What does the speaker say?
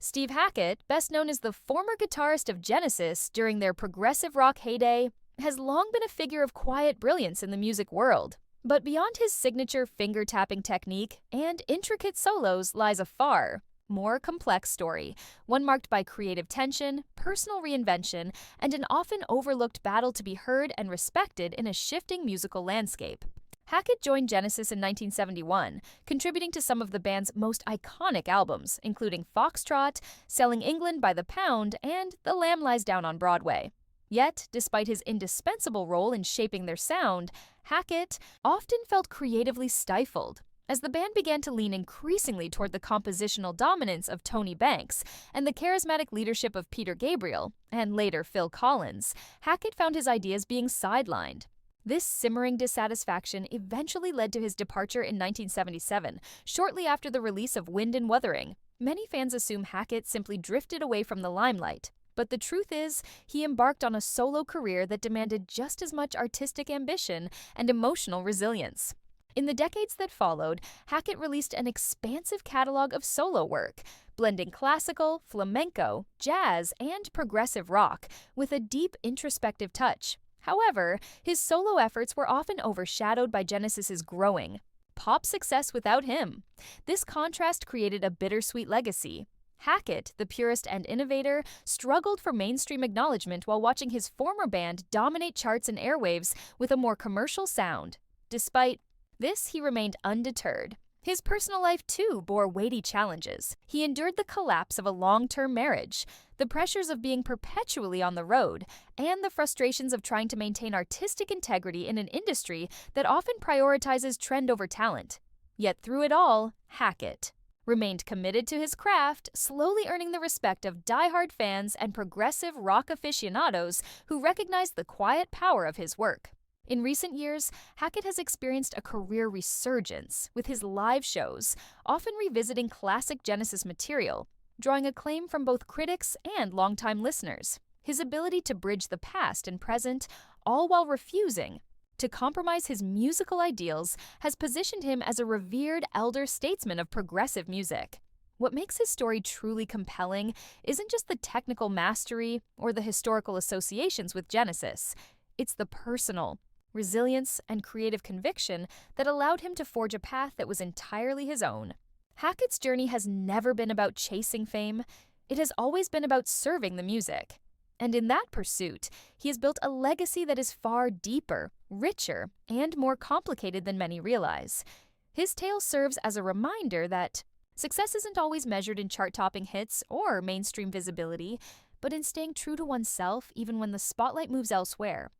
Steve Hackett, best known as the former guitarist of Genesis during their progressive rock heyday, has long been a figure of quiet brilliance in the music world. But beyond his signature finger-tapping technique and intricate solos lies a far more complex story, one marked by creative tension, personal reinvention, and an often overlooked battle to be heard and respected in a shifting musical landscape. Hackett joined Genesis in 1971, contributing to some of the band's most iconic albums, including Foxtrot, Selling England by the Pound, and The Lamb Lies Down on Broadway. Yet, despite his indispensable role in shaping their sound, Hackett often felt creatively stifled. As the band began to lean increasingly toward the compositional dominance of Tony Banks and the charismatic leadership of Peter Gabriel, and later Phil Collins, Hackett found his ideas being sidelined. This simmering dissatisfaction eventually led to his departure in 1977, shortly after the release of Wind and Wuthering. Many fans assume Hackett simply drifted away from the limelight, but the truth is, he embarked on a solo career that demanded just as much artistic ambition and emotional resilience. In the decades that followed, Hackett released an expansive catalog of solo work, blending classical, flamenco, jazz, and progressive rock with a deep introspective touch. However, his solo efforts were often overshadowed by Genesis's growing pop success without him. This contrast created a bittersweet legacy. Hackett, the purist and innovator, struggled for mainstream acknowledgement while watching his former band dominate charts and airwaves with a more commercial sound. Despite this, he remained undeterred. His personal life, too, bore weighty challenges. He endured the collapse of a long-term marriage, the pressures of being perpetually on the road, and the frustrations of trying to maintain artistic integrity in an industry that often prioritizes trend over talent. Yet through it all, Hackett remained committed to his craft, slowly earning the respect of die-hard fans and progressive rock aficionados who recognized the quiet power of his work. In recent years, Hackett has experienced a career resurgence, with his live shows often revisiting classic Genesis material, drawing acclaim from both critics and longtime listeners. His ability to bridge the past and present, all while refusing to compromise his musical ideals, has positioned him as a revered elder statesman of progressive music. What makes his story truly compelling isn't just the technical mastery or the historical associations with Genesis. It's the personal resilience, and creative conviction that allowed him to forge a path that was entirely his own. Hackett's journey has never been about chasing fame. It has always been about serving the music. And in that pursuit, he has built a legacy that is far deeper, richer, and more complicated than many realize. His tale serves as a reminder that success isn't always measured in chart-topping hits or mainstream visibility, but in staying true to oneself even when the spotlight moves elsewhere.